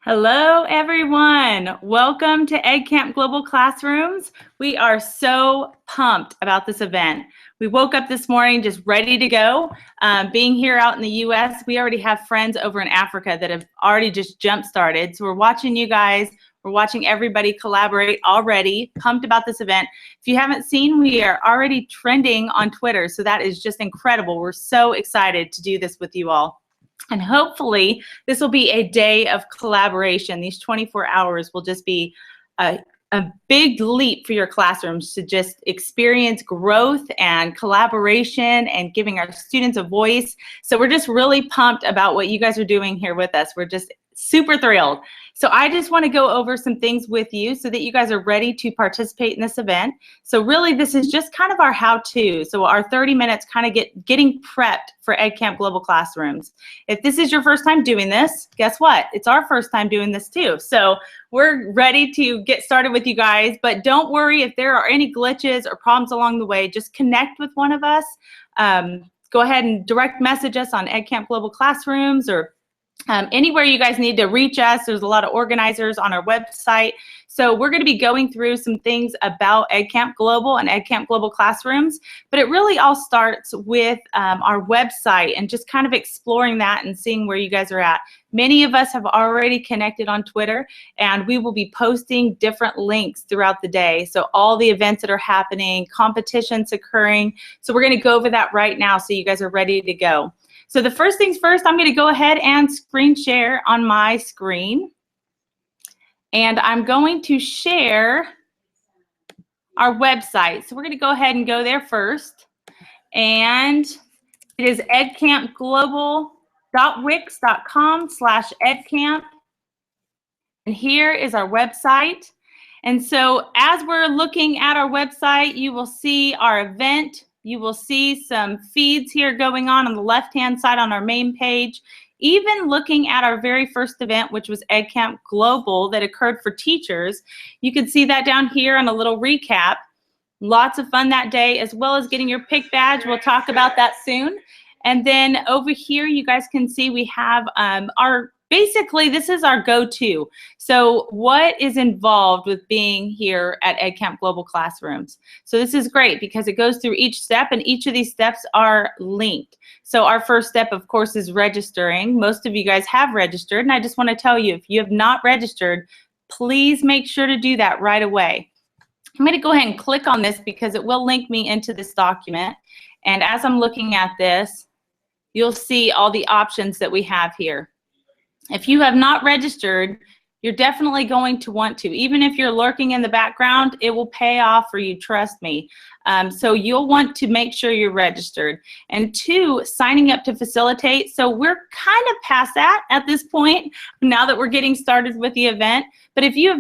Hello, everyone. Welcome to EdCamp Global Classrooms. We are so pumped about this event. We woke up this morning just ready to go. Being here out in the U.S., we already have friends over in Africa that have already just jump-started. So we're watching you guys. We're watching everybody collaborate already. Pumped about this event. If you haven't seen, we are already trending on Twitter. So that is just incredible. We're so excited to do this with you all. And hopefully this will be a day of collaboration. These 24 hours will just be a big leap for your classrooms to just experience growth and collaboration and giving our students a voice. So we're just really pumped about what you guys are doing here with us. We're just super thrilled. So I just want to go over some things with you so that you guys are ready to participate in this event. So really this is just kind of our how-to. So our 30 minutes kind of getting prepped for EdCamp Global Classrooms. If this is your first time doing this, guess what? It's our first time doing this too. So we're ready to get started with you guys, but don't worry if there are any glitches or problems along the way, just connect with one of us. Go ahead and direct message us on EdCamp Global Classrooms or anywhere you guys need to reach us. There's a lot of organizers on our website. So we're going to be going through some things about EdCamp Global and EdCamp Global Classrooms, but it really all starts with our website and just kind of exploring that and seeing where you guys are at. Many of us have already connected on Twitter, and we will be posting different links throughout the day. So all the events that are happening, competitions occurring. So we're going to go over that right now so you guys are ready to go. So the first things first, I'm going to go ahead and screen share on my screen. And I'm going to share our website. So we're going to go ahead and go there first. And it is edcampglobal.wix.com/edcamp. And here is our website. And so as we're looking at our website, you will see our event. You will see some feeds here going on the left-hand side on our main page. Even looking at our very first event, which was EdCamp Global that occurred for teachers, you can see that down here on a little recap. Lots of fun that day, as well as getting your pick badge. We'll talk about that soon. And then over here, you guys can see we have basically, this is our go-to. So what is involved with being here at EdCamp Global Classrooms? So this is great because it goes through each step, and each of these steps are linked. So our first step, of course, is registering. Most of you guys have registered, and I just want to tell you, if you have not registered, please make sure to do that right away. I'm going to go ahead and click on this because it will link me into this document. And as I'm looking at this, you'll see all the options that we have here. If you have not registered, you're definitely going to want to. Even if you're lurking in the background, it will pay off for you, trust me. So you'll want to make sure you're registered. And two, signing up to facilitate. So we're kind of past that at this point, now that we're getting started with the event. But if you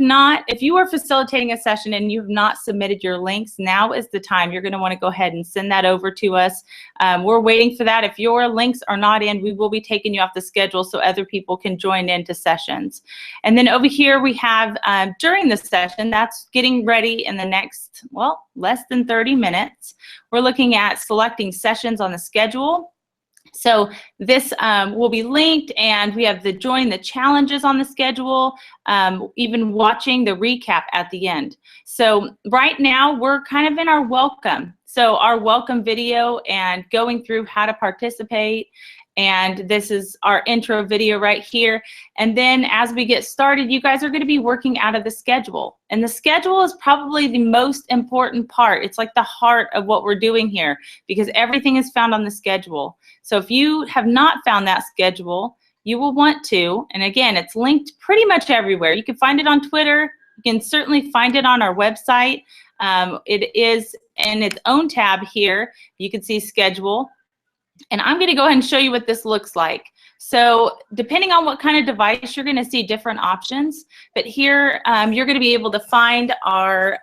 are facilitating a session and you have not submitted your links, now is the time. You're going to want to go ahead and send that over to us. We're waiting for that. If your links are not in, we will be taking you off the schedule so other people can join into sessions. And then over here we have during the session, that's getting ready in the next, well, less than 30 minutes. We're looking at selecting sessions on the schedule. So this will be linked, and we have the join the challenges on the schedule, even watching the recap at the end. So right now we're kind of in our welcome. So our welcome video and going through how to participate. And this is our intro video right here. And then as we get started, you guys are going to be working out of the schedule. And the schedule is probably the most important part. It's like the heart of what we're doing here because everything is found on the schedule. So if you have not found that schedule, you will want to. And again, it's linked pretty much everywhere. You can find it on Twitter. You can certainly find it on our website. It is in its own tab here. You can see schedule. And I'm going to go ahead and show you what this looks like. So depending on what kind of device, you're going to see different options. But here, you're going to be able to find our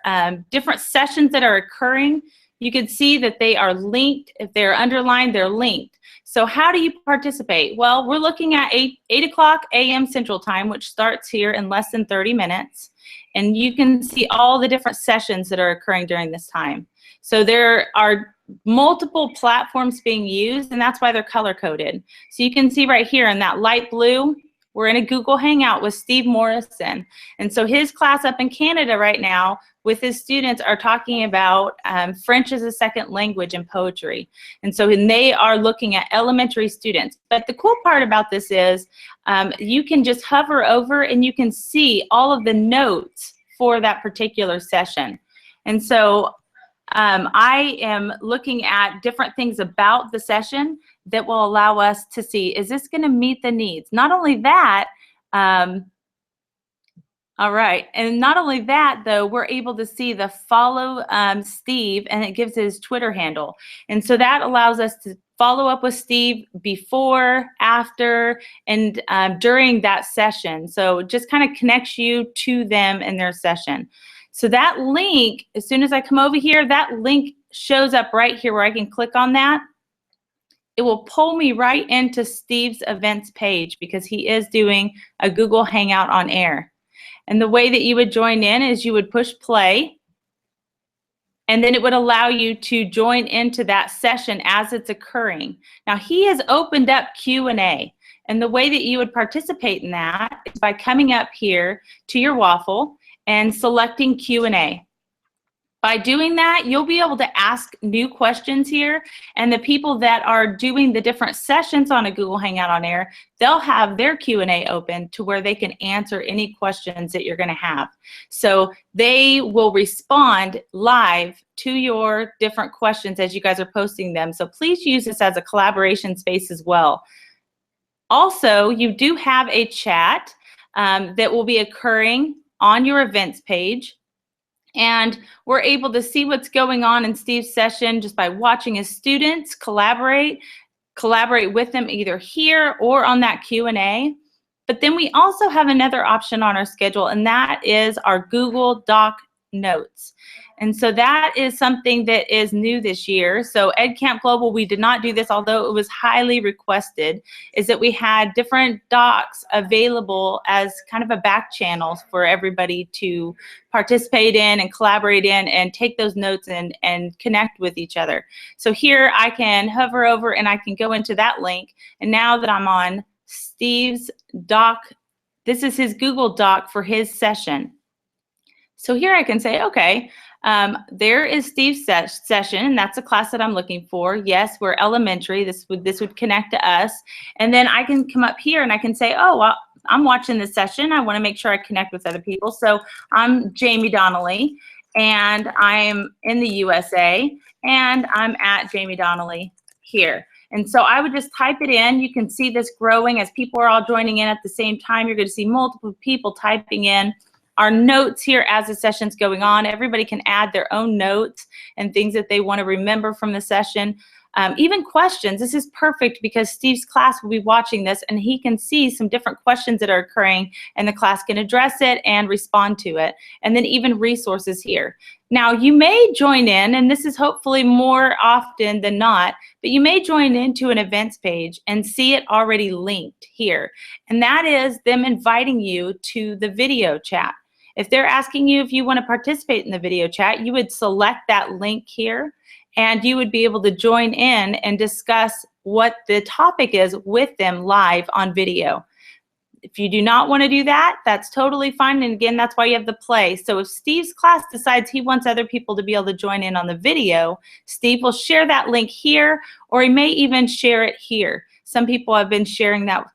different sessions that are occurring. You can see that they are linked. If they're underlined, they're linked. So how do you participate? Well, we're looking at 8 o'clock a.m. Central Time, which starts here in less than 30 minutes. And you can see all the different sessions that are occurring during this time. So there are multiple platforms being used, and that's why they're color-coded. So you can see right here in that light blue, we're in a Google Hangout with Steve Morrison. And so his class up in Canada right now with his students are talking about French as a second language and poetry. And so they are looking at elementary students. But the cool part about this is you can just hover over and you can see all of the notes for that particular session. And so I am looking at different things about the session that will allow us to see, is this going to meet the needs? Not only that, all right, and not only that, though, we're able to see the follow Steve, and it gives his Twitter handle. And so that allows us to follow up with Steve before, after, and during that session. So it just kind of connects you to them and their session. So that link, as soon as I come over here, that link shows up right here where I can click on that. It will pull me right into Steve's events page because he is doing a Google Hangout on air. And the way that you would join in is you would push play, and then it would allow you to join into that session as it's occurring. Now, he has opened up Q&A, and the way that you would participate in that is by coming up here to your waffle and selecting Q&A. By doing that, you'll be able to ask new questions here, and the people that are doing the different sessions on a Google Hangout on Air, they'll have their Q&A open to where they can answer any questions that you're going to have. So they will respond live to your different questions as you guys are posting them. So please use this as a collaboration space as well. Also, you do have a chat that will be occurring on your events page. And we're able to see what's going on in Steve's session just by watching his students collaborate with them either here or on that Q&A. But then we also have another option on our schedule, and that is our Google Doc Notes. And so that is something that is new this year. So EdCamp Global, we did not do this, although it was highly requested, is that we had different docs available as kind of a back channel for everybody to participate in and collaborate in and take those notes and connect with each other. So here I can hover over and I can go into that link. And now that I'm on Steve's doc, this is his Google Doc for his session. So here I can say, okay, there is Steve's session, and that's a class that I'm looking for. Yes, we're elementary. This would connect to us. And then I can come up here and I can say, oh, well, I'm watching this session. I want to make sure I connect with other people. So I'm Jamie Donnelly, and I'm in the USA, and I'm at Jamie Donnelly here. And so I would just type it in. You can see this growing as people are all joining in at the same time. You're going to see multiple people typing in our notes here as the session's going on. Everybody can add their own notes and things that they want to remember from the session. Even questions. This is perfect because Steve's class will be watching this and he can see some different questions that are occurring, and the class can address it and respond to it. And then even resources here. Now, you may join in, and this is hopefully more often than not, but you may join into an events page and see it already linked here. And that is them inviting you to the video chat. If they're asking you if you want to participate in the video chat, you would select that link here, and you would be able to join in and discuss what the topic is with them live on video. If you do not want to do that, that's totally fine. And again, that's why you have the play. So if Steve's class decides he wants other people to be able to join in on the video, Steve will share that link here, or he may even share it here. Some people have been sharing that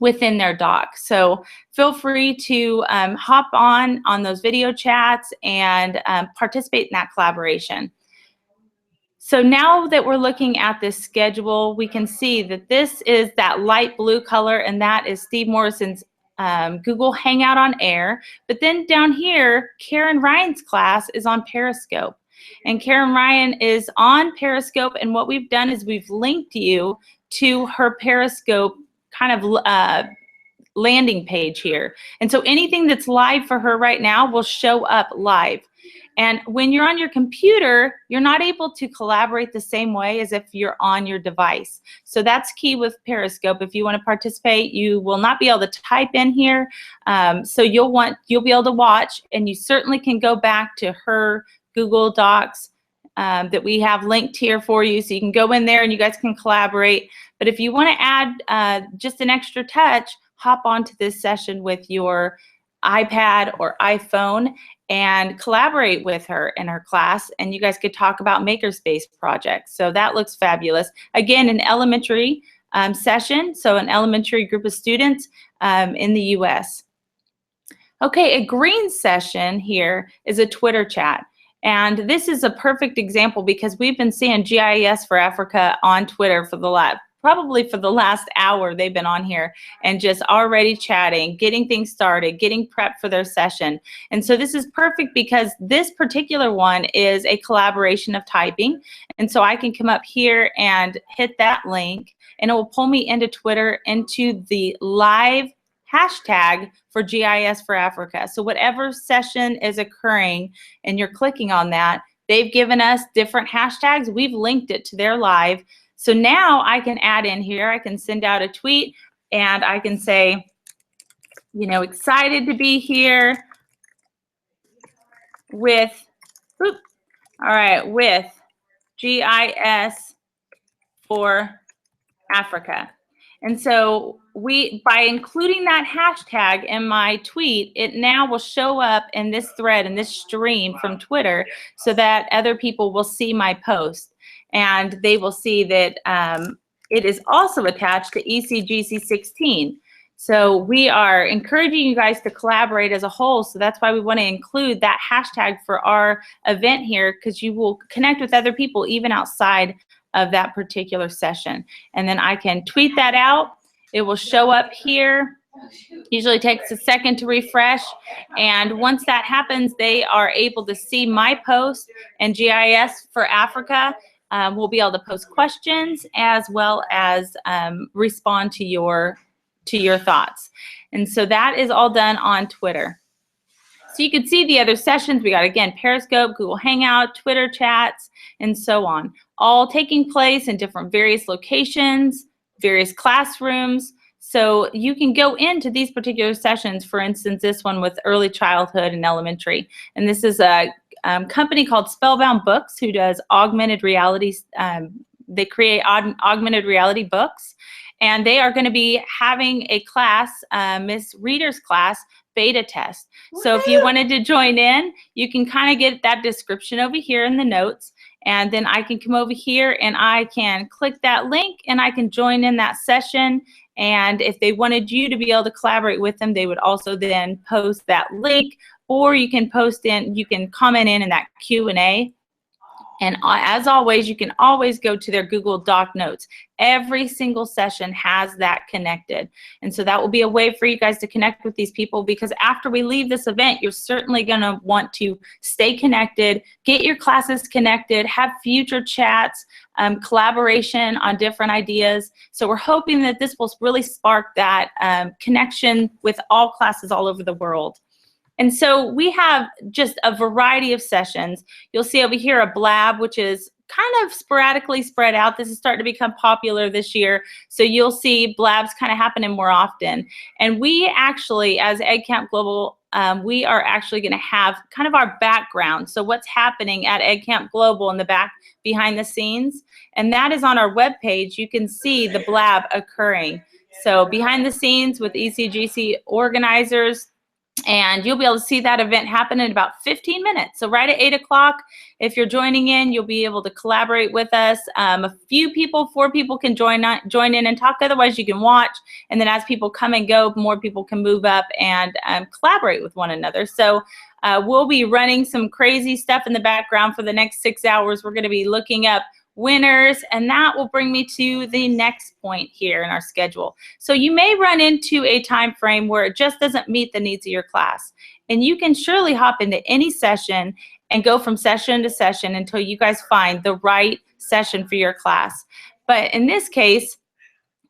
within their doc. So feel free to hop on those video chats and participate in that collaboration. So now that we're looking at this schedule, we can see that this is that light blue color, and that is Steve Morrison's Google Hangout on Air. But then down here, Karen Ryan's class is on Periscope. And Karen Ryan is on Periscope, and what we've done is we've linked you to her Periscope kind of landing page here. And so anything that's live for her right now will show up live. And when you're on your computer, you're not able to collaborate the same way as if you're on your device. So that's key with Periscope. If you want to participate, you will not be able to type in here. So you'll be able to watch, and you certainly can go back to her Google Docs that we have linked here for you. So you can go in there and you guys can collaborate. But if you want to add just an extra touch, hop onto this session with your iPad or iPhone and collaborate with her in her class, and you guys could talk about makerspace projects. So that looks fabulous. Again, an elementary session, so an elementary group of students in the US. Okay, a green session here is a Twitter chat. And this is a perfect example because we've been seeing GIS for Africa on Twitter for probably for the last hour. They've been on here and just already chatting, getting things started, getting prepped for their session. And so this is perfect because this particular one is a collaboration of typing. And so I can come up here and hit that link, and it will pull me into Twitter, into the live hashtag for GIS for Africa. So whatever session is occurring and you're clicking on that, they've given us different hashtags. We've linked it to their live. So now I can add in here, I can send out a tweet and I can say, you know, excited to be here with, with GIS for Africa. And so by including that hashtag in my tweet, it now will show up in this thread, in this stream from Twitter, so that other people will see my post. And they will see that it is also attached to ECGC 16. So we are encouraging you guys to collaborate as a whole. So that's why we want to include that hashtag for our event here, because you will connect with other people even outside of that particular session. And then I can tweet that out. It will show up here. Usually takes a second to refresh. And once that happens, they are able to see my post, and GIS for Africa will be able to post questions as well as respond to your thoughts. And so that is all done on Twitter. So you can see the other sessions. We got, again, Periscope, Google Hangout, Twitter chats, and so on, all taking place in different various locations, various classrooms. So you can go into these particular sessions, for instance, this one with early childhood and elementary. And this is a company called Spellbound Books who does augmented reality. They create augmented reality books. And they are going to be having a class, Miss Reader's class, beta test. So if you wanted to join in, you can kind of get that description over here in the notes. And then I can come over here and I can click that link and I can join in that session. And if they wanted you to be able to collaborate with them, they would also then post that link, or you can you can comment in that Q&A. And as always, you can always go to their Google Doc notes. Every single session has that connected. And so that will be a way for you guys to connect with these people, because after we leave this event, you're certainly going to want to stay connected, get your classes connected, have future chats, collaboration on different ideas. So we're hoping that this will really spark that connection with all classes all over the world. And so we have just a variety of sessions. You'll see over here a blab, which is kind of sporadically spread out. This is starting to become popular this year. So you'll see blabs kind of happening more often. And we actually, as EdCamp Global, we are actually going to have kind of our background. So what's happening at EdCamp Global in the back behind the scenes. And that is on our webpage. You can see the blab occurring. So behind the scenes with ECGC organizers. And you'll be able to see that event happen in about 15 minutes. So right at 8 o'clock, if you're joining in, you'll be able to collaborate with us. A few people, 4 people can join in and talk. Otherwise, you can watch. And then as people come and go, more people can move up and collaborate with one another. So we'll be running some crazy stuff in the background for the next 6 hours. We're going to be looking up winners, and that will bring me to the next point here in our schedule. So you may run into a time frame where it just doesn't meet the needs of your class, and you can surely hop into any session and go from session to session until you guys find the right session for your class. But in this case,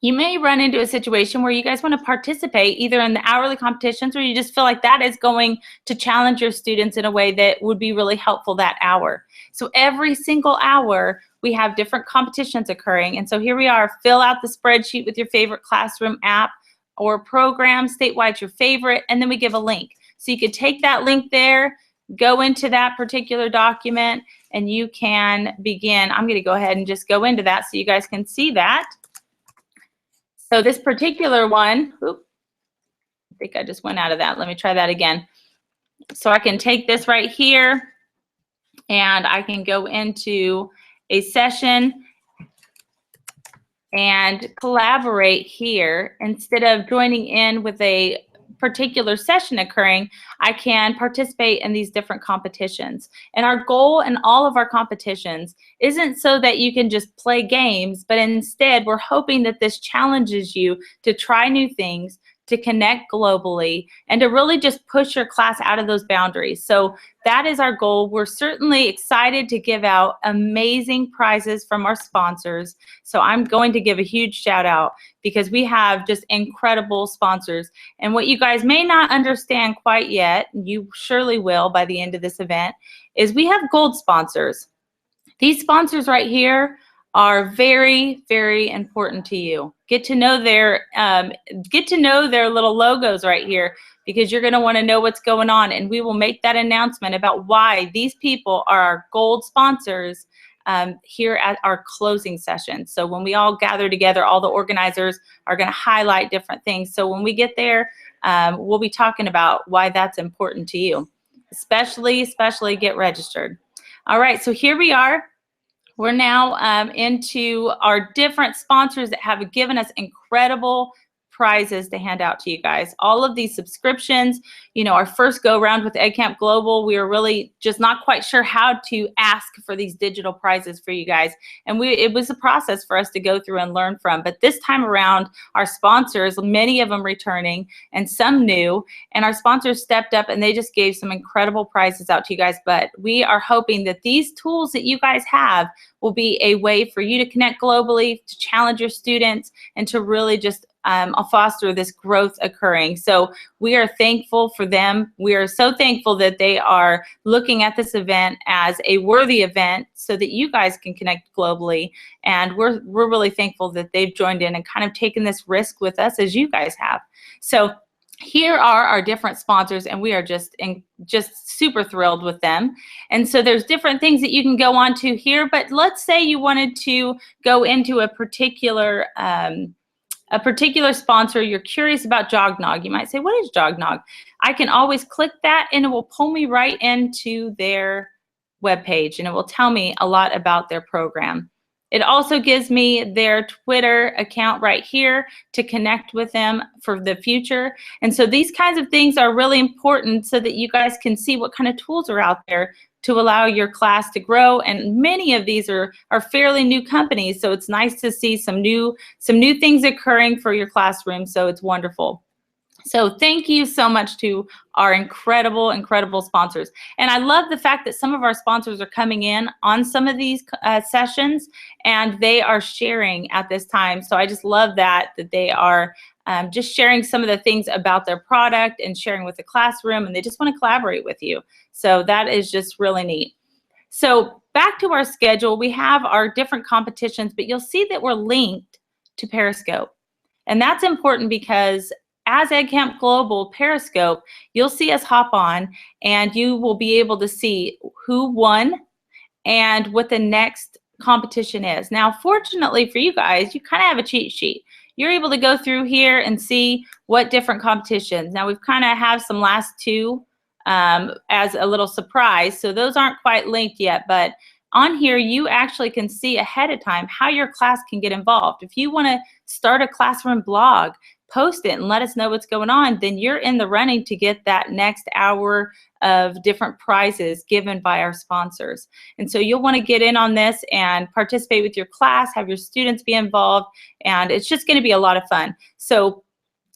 you may run into a situation where you guys want to participate either in the hourly competitions, or you just feel like that is going to challenge your students in a way that would be really helpful that hour. So every single hour, we have different competitions occurring. And so here we are, fill out the spreadsheet with your favorite classroom app or program, statewide your favorite, and then we give a link. So you could take that link there, go into that particular document, and you can begin. I'm going to go ahead and just go into that so you guys can see that. So this particular one, I think I just went out of that. Let me try that again. So I can take this right here and I can go into a session and collaborate here. Instead of joining in with a particular session occurring, I can participate in these different competitions. And our goal in all of our competitions isn't so that you can just play games, but instead we're hoping that this challenges you to try new things, to connect globally, and to really just push your class out of those boundaries. So that is our goal. We're certainly excited to give out amazing prizes from our sponsors. So I'm going to give a huge shout out because we have just incredible sponsors. And what you guys may not understand quite yet, you surely will by the end of this event, is we have gold sponsors. These sponsors right here are very, very important to you. Get to know their little logos right here, because you're going to want to know what's going on, and we will make that announcement about why these people are our gold sponsors here at our closing session. So when we all gather together, all the organizers are going to highlight different things. So when we get there, we'll be talking about why that's important to you. Especially get registered. All right, so here we are. We're now into our different sponsors that have given us incredible prizes to hand out to you guys. All of these subscriptions, you know, our first go around with EdCamp Global, we were really just not quite sure how to ask for these digital prizes for you guys. And it was a process for us to go through and learn from. But this time around, our sponsors, many of them returning and some new, and our sponsors stepped up and they just gave some incredible prizes out to you guys. But we are hoping that these tools that you guys have will be a way for you to connect globally, to challenge your students, and to really just foster this growth occurring. So we are thankful for them. We are so thankful that they are looking at this event as a worthy event so that you guys can connect globally. And we're really thankful that they've joined in and kind of taken this risk with us as you guys have. So here are our different sponsors, and we are just super thrilled with them. And so there's different things that you can go on to here, but let's say you wanted to go into a particular sponsor. You're curious about Jognog. You might say, what is Jognog? I can always click that and it will pull me right into their webpage, and it will tell me a lot about their program. It also gives me their Twitter account right here to connect with them for the future. And so these kinds of things are really important so that you guys can see what kind of tools are out there to allow your class to grow. And many of these are fairly new companies, so it's nice to see some new things occurring for your classroom, so it's wonderful. So thank you so much to our incredible, incredible sponsors. And I love the fact that some of our sponsors are coming in on some of these sessions, and they are sharing at this time. So I just love that they are just sharing some of the things about their product and sharing with the classroom, and they just want to collaborate with you. So that is just really neat. So back to our schedule, we have our different competitions, but you'll see that we're linked to Periscope. And that's important because as EdCamp Global Periscope, you'll see us hop on and you will be able to see who won and what the next competition is. Now, fortunately for you guys, you kind of have a cheat sheet. You're able to go through here and see what different competitions. Now, we've kind of have some last two as a little surprise, so those aren't quite linked yet, but on here, you actually can see ahead of time how your class can get involved. If you want to start a classroom blog, post it and let us know what's going on, then you're in the running to get that next hour of different prizes given by our sponsors. And so you'll want to get in on this and participate with your class, have your students be involved, and it's just going to be a lot of fun. So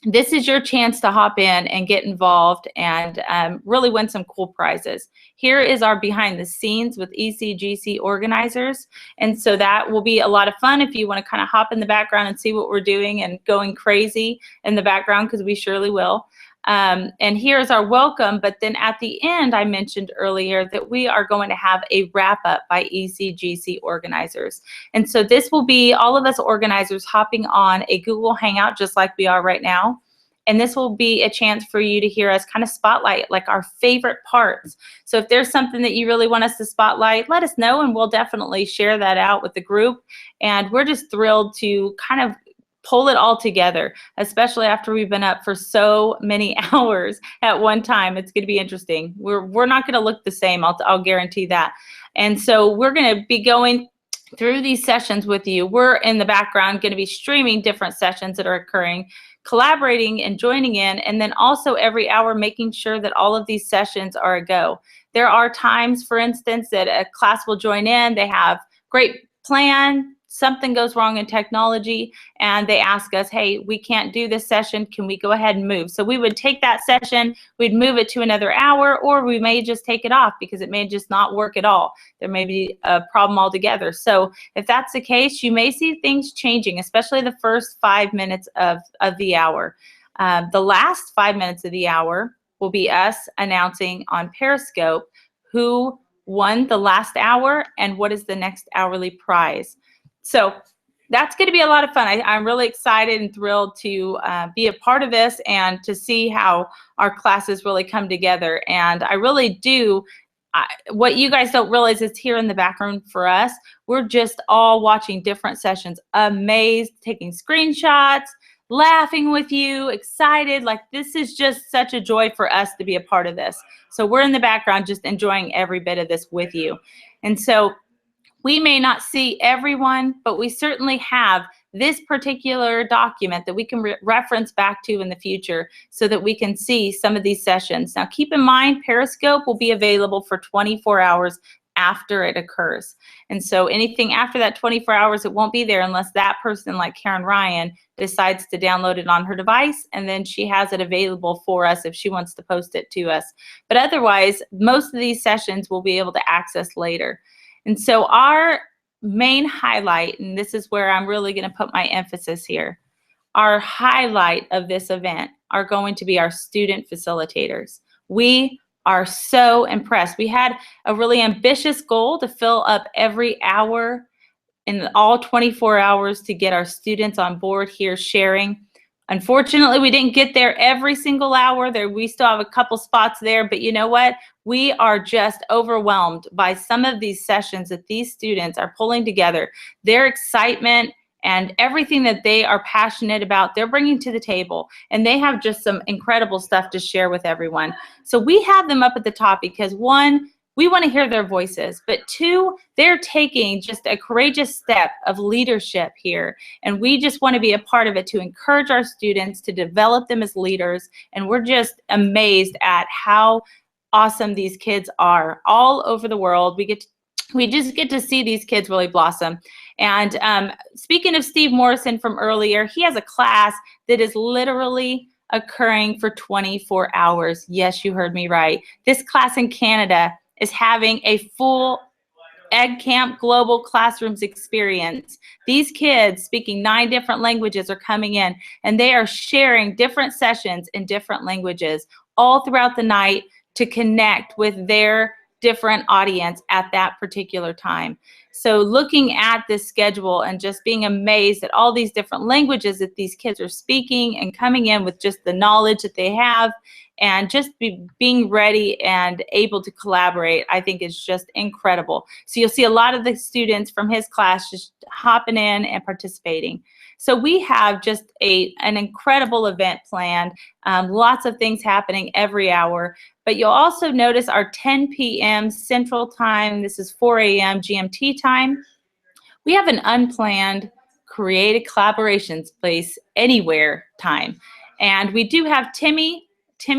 this is your chance to hop in and get involved and really win some cool prizes. Here is our behind the scenes with ECGC organizers. And so that will be a lot of fun if you want to kind of hop in the background and see what we're doing and going crazy in the background, because we surely will. And here's our welcome, but then at the end, I mentioned earlier that we are going to have a wrap up by ECGC organizers. And so this will be all of us organizers hopping on a Google Hangout just like we are right now. And this will be a chance for you to hear us kind of spotlight like our favorite parts. So if there's something that you really want us to spotlight, let us know and we'll definitely share that out with the group. And we're just thrilled to kind of pull it all together, especially after we've been up for so many hours at one time. It's going to be interesting. We're not going to look the same. I'll guarantee that. And so we're going to be going through these sessions with you. We're in the background going to be streaming different sessions that are occurring, collaborating and joining in, and then also every hour making sure that all of these sessions are a go. There are times, for instance, that a class will join in, they have great plan, something goes wrong in technology, and they ask us, hey, we can't do this session, can we go ahead and move? So we would take that session, we'd move it to another hour, or we may just take it off because it may just not work at all. There may be a problem altogether. So if that's the case, you may see things changing, especially the first 5 minutes of the hour. The last 5 minutes of the hour will be us announcing on Periscope who won the last hour and what is the next hourly prize. So that's going to be a lot of fun. I'm really excited and thrilled to be a part of this and to see how our classes really come together. And I really do, what you guys don't realize is here in the background for us, we're just all watching different sessions, amazed, taking screenshots, laughing with you, excited. Like, this is just such a joy for us to be a part of this. So we're in the background just enjoying every bit of this with you. And so we may not see everyone, but we certainly have this particular document that we can reference back to in the future so that we can see some of these sessions. Now, keep in mind, Periscope will be available for 24 hours after it occurs. And so anything after that 24 hours, it won't be there unless that person, like Karen Ryan, decides to download it on her device, and then she has it available for us if she wants to post it to us. But otherwise, most of these sessions we'll be able to access later. And so our main highlight, and this is where I'm really going to put my emphasis here, our highlight of this event are going to be our student facilitators. We are so impressed. We had a really ambitious goal to fill up every hour in all 24 hours to get our students on board here sharing. Unfortunately, we didn't get there every single hour. We still have a couple spots there, but you know what? We are just overwhelmed by some of these sessions that these students are pulling together. Their excitement and everything that they are passionate about, they're bringing to the table, and they have just some incredible stuff to share with everyone. So we have them up at the top because, one, we want to hear their voices, but two, they're taking just a courageous step of leadership here, and we just want to be a part of it to encourage our students, to develop them as leaders, and we're just amazed at how awesome these kids are all over the world. We just get to see these kids really blossom. And speaking of Steve Morrison from earlier, he has a class that is literally occurring for 24 hours. Yes, you heard me right. This class in Canada is having a full Egg Camp Global Classrooms experience. These kids speaking 9 different languages are coming in, and they are sharing different sessions in different languages all throughout the night to connect with their different audience at that particular time. So looking at this schedule and just being amazed at all these different languages that these kids are speaking and coming in with just the knowledge that they have, and just being ready and able to collaborate, I think is just incredible. So you'll see a lot of the students from his class just hopping in and participating. So we have just an incredible event planned, lots of things happening every hour. But you'll also notice our 10 p.m. Central Time, this is 4 a.m. GMT time. We have an unplanned creative collaborations place anywhere time. And we do have Timmy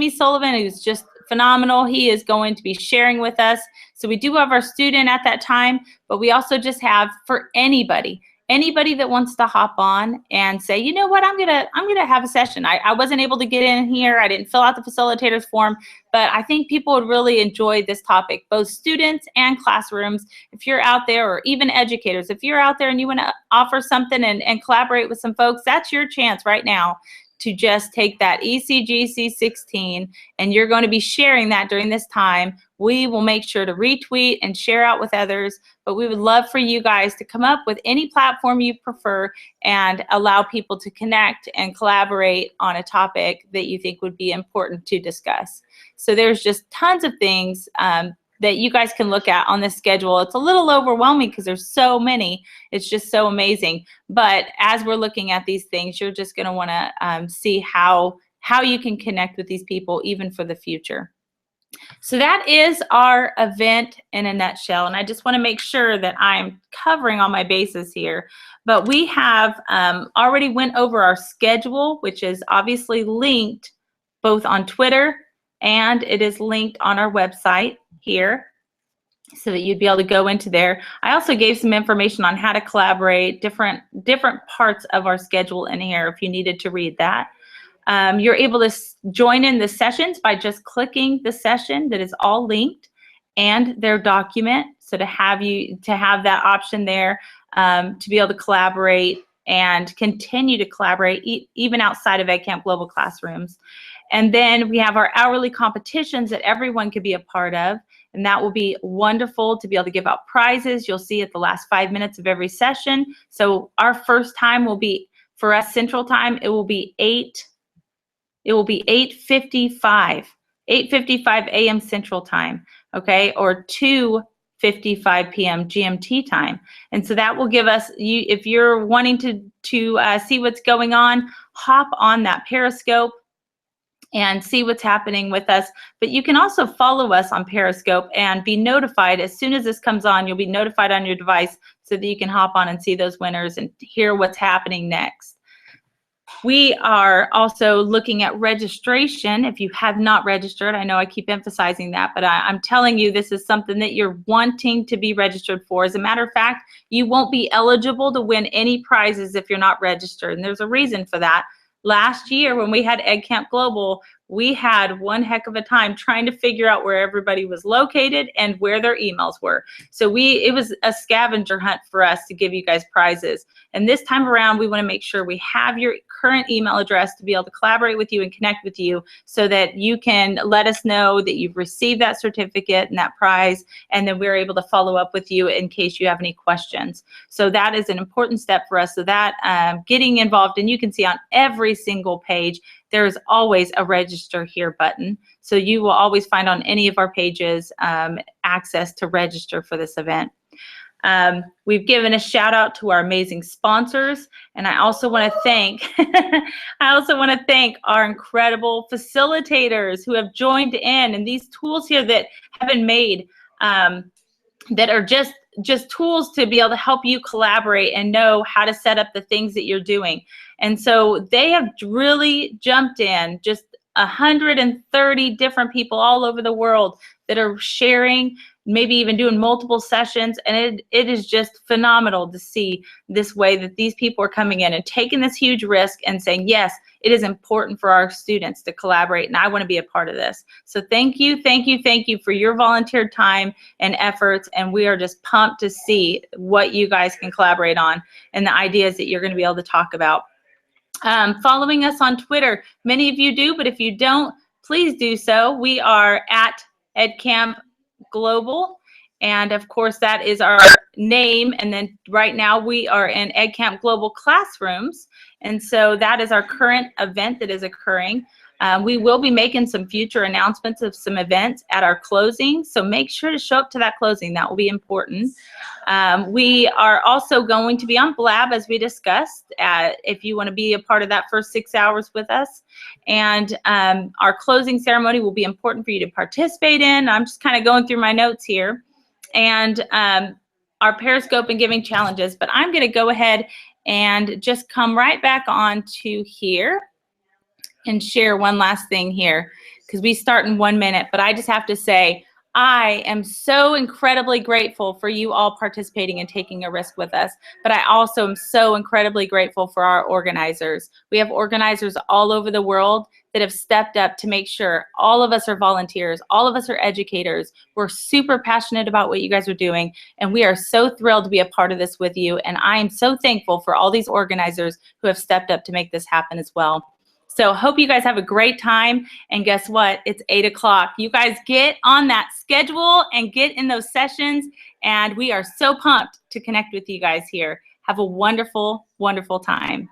Sullivan, who's just phenomenal. He is going to be sharing with us. So we do have our student at that time, but we also just have, for anybody that wants to hop on and say, you know what, I'm gonna have a session. I wasn't able to get in here. I didn't fill out the facilitator's form, but I think people would really enjoy this topic, both students and classrooms. If you're out there, or even educators, if you're out there and you want to offer something and collaborate with some folks, that's your chance right now to just take that ECGC 16, and you're going to be sharing that during this time. We will make sure to retweet and share out with others, but we would love for you guys to come up with any platform you prefer and allow people to connect and collaborate on a topic that you think would be important to discuss. So there's just tons of things that you guys can look at on this schedule. It's a little overwhelming because there's so many. It's just so amazing. But as we're looking at these things, you're just going to want to see how you can connect with these people even for the future. So that is our event in a nutshell, and I just want to make sure that I'm covering all my bases here. But we have already went over our schedule, which is obviously linked both on Twitter and it is linked on our website here so that you'd be able to go into there. I also gave some information on how to collaborate, different parts of our schedule in here if you needed to read that. You're able to join in the sessions by just clicking the session that is all linked and their document. So to have that option there to be able to collaborate and continue to collaborate even outside of EdCamp Global Classrooms. And then we have our hourly competitions that everyone could be a part of. And that will be wonderful to be able to give out prizes. You'll see at the last 5 minutes of every session. So our first time will be, for us Central Time, it will be 8:55 a.m. Central Time, okay, or 2:55 p.m. GMT time. And so that will give us, if you're wanting to see what's going on, hop on that Periscope and see what's happening with us. But you can also follow us on Periscope and be notified as soon as this comes on. You'll be notified on your device so that you can hop on and see those winners and hear what's happening next. We are also looking at registration. If you have not registered, I know I keep emphasizing that, but I'm telling you this is something that you're wanting to be registered for. As a matter of fact, you won't be eligible to win any prizes if you're not registered, and there's a reason for that. Last year when we had EdCamp Global, we had one heck of a time trying to figure out where everybody was located and where their emails were. So it was a scavenger hunt for us to give you guys prizes. And this time around, we want to make sure we have your current email address to be able to collaborate with you and connect with you so that you can let us know that you've received that certificate and that prize, and then we're able to follow up with you in case you have any questions. So that is an important step for us. So that getting involved, and you can see on every single page, there is always a register here button. So you will always find on any of our pages access to register for this event. We've given a shout out to our amazing sponsors, and I also want to thank our incredible facilitators who have joined in, and these tools here that have been made that are just tools to be able to help you collaborate and know how to set up the things that you're doing. And so they have really jumped in, just 130 different people all over the world that are sharing, maybe even doing multiple sessions, and it is just phenomenal to see this way that these people are coming in and taking this huge risk and saying, yes, it is important for our students to collaborate, and I want to be a part of this. So thank you for your volunteer time and efforts, and we are just pumped to see what you guys can collaborate on and the ideas that you're going to be able to talk about. Following us on Twitter, many of you do, but if you don't, please do so. We are at EdCamp Global, and of course that is our name, and then right now we are in EdCamp Global Classrooms, and so that is our current event that is occurring. We will be making some future announcements of some events at our closing, so make sure to show up to that closing. That will be important. We are also going to be on Blab, as we discussed, if you want to be a part of that first 6 hours with us. And our closing ceremony will be important for you to participate in. I'm just kind of going through my notes here. And our Periscope and giving challenges. But I'm going to go ahead and just come right back on to here and share one last thing here, because we start in 1 minute, but I just have to say, I am so incredibly grateful for you all participating and taking a risk with us, but I also am so incredibly grateful for our organizers. We have organizers all over the world that have stepped up to make sure all of us are volunteers, all of us are educators. We're super passionate about what you guys are doing, and we are so thrilled to be a part of this with you, and I am so thankful for all these organizers who have stepped up to make this happen as well. So hope you guys have a great time, and guess what? It's 8 o'clock. You guys get on that schedule and get in those sessions, and we are so pumped to connect with you guys here. Have a wonderful, wonderful time.